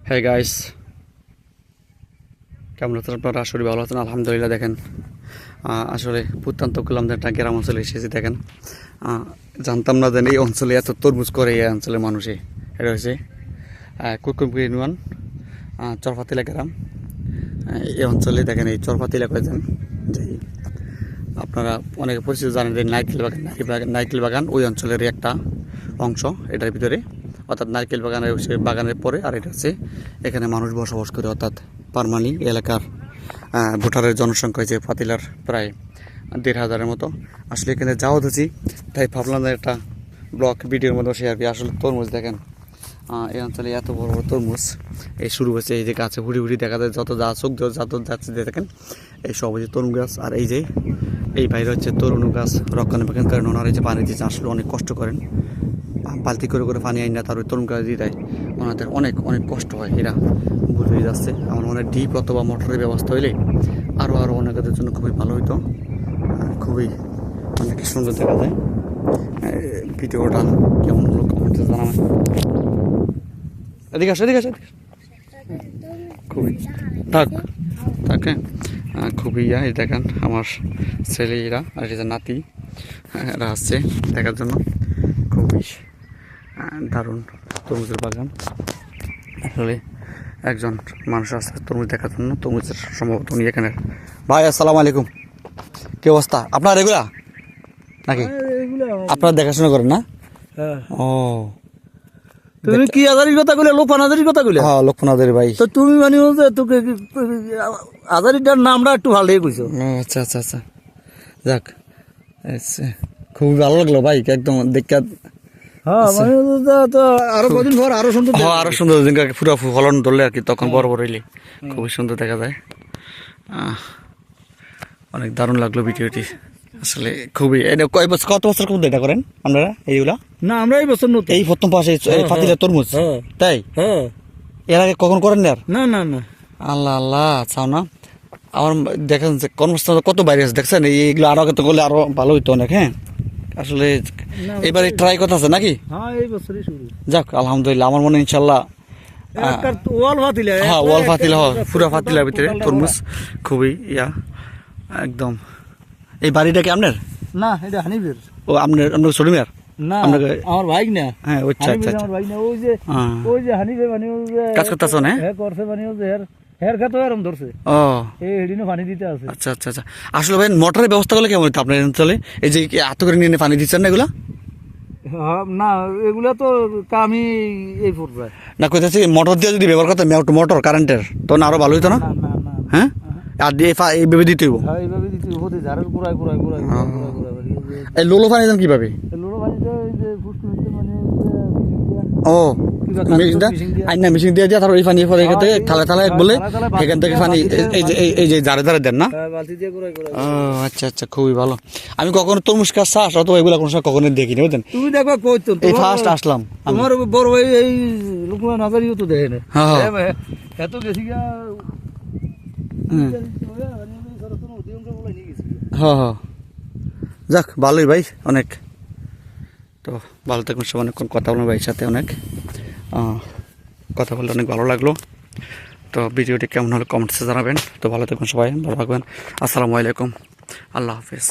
হ্যাঁ গাইস, কেমন আছেন আপনারা? আসলে ভালো আছেন আলহামদুলিল্লাহ। দেখেন আসলে প্রত্যন্ত করলাম একটা গ্রাম অঞ্চলে এসেছি। দেখেন জানতাম না যেন এই অঞ্চলে এত তরমুজ করে এই অঞ্চলের মানুষে। এটা হচ্ছে কুকুমপুর ইউনিয়ন চরপাতিলা গ্রাম। এই অঞ্চলে দেখেন এই চরপাতিলা কয়েছেন যে আপনারা অনেকে পরিচিত জানেন যে নারকেল বাগান ওই অঞ্চলের একটা অংশ এটার ভিতরে, অর্থাৎ নারকেল বাগানের বাগানের পরে। আর এটা হচ্ছে এখানে মানুষ বসবাস করে, অর্থাৎ পারমানি এলাকার ভোটারের জনসংখ্যা হয়েছে পাতিলার প্রায় ১,৫০০-এর মতো। আসলে এখানে যাওয়া হচ্ছি, তাই ভাবলাম যে একটা ব্লগ ভিডিওর মধ্যে শেয়ার করি। আসলে তরমুজ দেখেন এই অঞ্চলে এত বড় বড় তরমুজ এই শুরু হয়েছে। এই যে গাছে হুড়ি হুড়ি দেখা যায়, যত যা চোখ যত যাচ্ছে দেখেন এই সব হচ্ছে তরুণ গাছ। আর এই যে এই বাইরে হচ্ছে তরুণ গাছ রক্ষণাবেক্ষণ করেন ওনারা। এই যে পানি দিচ্ছে, আসলে অনেক কষ্ট করেন, বালতি করে করে পানি আইন না তার ওই তরুণ গাছ দিয়ে দেয়। ওনাদের অনেক অনেক কষ্ট হয়, এরা বুঝে যাচ্ছে। আমার মনে হয় ডিপ অথবা মোটরের ব্যবস্থা হইলে আরও অনেকের জন্য খুবই ভালো হইতো, খুবই অনেক সুন্দর দেখা যায়। ভিডিওটা কেমন হলো কমেন্টে জানাবেন। এদিকে আসো, এদিকে আসো, খুবই থাক থাকে খুবই এই দেখেন আমার ছেলেরা আর এই যে নাতি এরা আসছে দেখার জন্য। খুবই দারুণ তরমুজের বাগান। আসলে একজন মানুষ আসছে তরমুজ দেখার জন্য। তরমুজের সম্ভবত উনি এখানে। ভাই আসসালামু আলাইকুম, কি অবস্থা আপনার? এগুলা নাকি আপনারা দেখাশোনা করেন না? ও তুমি কি আজারির কথা কইলে? লোকপান আজারির কথা কইলে? হ্যাঁ, লক্ষ্মণ আজারি ভাই। তো তুমি মানে তোকে আজারিটার নামটা একটু ভালোই কইছো। আচ্ছা আচ্ছা আচ্ছা, যাক খুবই ভালো লাগলো ভাই, একদম দেখা। হ্যাঁ মানে তো আরো কদিন পর আরো সুন্দর, আরো সুন্দর পুরো ফলন ধরলে আর কি, তখন বড় বড় হইলে খুবই সুন্দর দেখা যায়। অনেক দারুণ লাগলো ভিডিওটি আসলে খুবই। কত বছর কোন এটা করেন আপনারা এইগুলা? না আমরা এই বছর নতুন, এই প্রথম পাশে পাতিলা তরমুজ। তাই? হ্যাঁ। এর আগে কখন করেন না? না না না। আল্লাহ আল্লাহ, চাও না আমার দেখেন যে কর্মস্থান কত বাইরে আছে দেখছেন। এইগুলো আরো তো করলে আরো ভালো হইতো অনেক। হ্যাঁ আসলে এবারে ট্রাই কথা আছে নাকি? হ্যাঁ এই বছরই শুরু। যাক আলহামদুলিল্লাহ, আমার মনে ইনশাল্লাহ ওয়াল ফাতিলা, হ্যাঁ ওয়াল ফাতিলা, পুরা ফাতিলার ভিতরে তরমুজ খুবই একদম। এই বাড়িটা কি আপনার? না এটা হানিফের। ও আপনার সলিমের? না আমার ভাই না। হ্যাঁ আচ্ছা আচ্ছা, আমার ভাই না। ওই যে হানিফে মানে কাজ করতেছ না? হ্যাঁ করছে মানে হের খাতো এরম ধরছে। ও এই হেডিনো পানি দিতে আছে। আচ্ছা আচ্ছা আচ্ছা। আসলে ভাই মোটরের ব্যবস্থা করলে কেমন হতো আপনার অঞ্চলে? এই যে এত করে নিয়ে পানি দিচ্ছেন না এগুলা? না এগুলা তো আমি এই পর্যায়ে না কইতেছি মোটর দিয়ে যদি ব্যবহার করতে, মোটর কারেন্টের, তখন আরো ভালো হইতো না? হ্যাঁ আর দিয়ে এইভাবে দিতে হইব। হ্যাঁ এইভাবে দিতে হইব। ঝাড়ের গুড়ায় গুড়ায় গুড়ায় এই লোলো পানি দেন কিভাবে? লোড়ো পানিতে যে ফুসকুনিতে মানে ও আইনা মেশিন দিয়ে দিয়ে তারপর এই পানি এখান থেকে থালা থালা বলে এখান থেকে পানি এই যে ধারে ধারে দেন না? বালতি দিয়ে গুড়ায় গুড়ায়। ও আচ্ছা আচ্ছা, খুবই ভালো। আমি কখনো তরমুজ গাছ চাষ অথবা এগুলা কোনো সময় কখনো দেখিনি, বুঝলেন? তুমি দেখবা কই তো এই ফার্স্ট আসলাম। তোমার বড় ভাই এই লোকমান নাজারিও তো দেখে না। হ্যাঁ এত গেছি গা। হ্যাঁ যাক ভালোই ভাই, অনেক তো ভালো থাকবেন সব। অনেকক্ষণ কথা বললাম ভাইয়ের সাথে, অনেক কথা বললে অনেক ভালো লাগলো। তো ভিডিওটি কেমন হলো কমেন্টসে জানাবেন। তো ভালো থাকবেন সবাই, ভালো থাকবেন। আসসালামু আলাইকুম, আল্লাহ হাফেজ।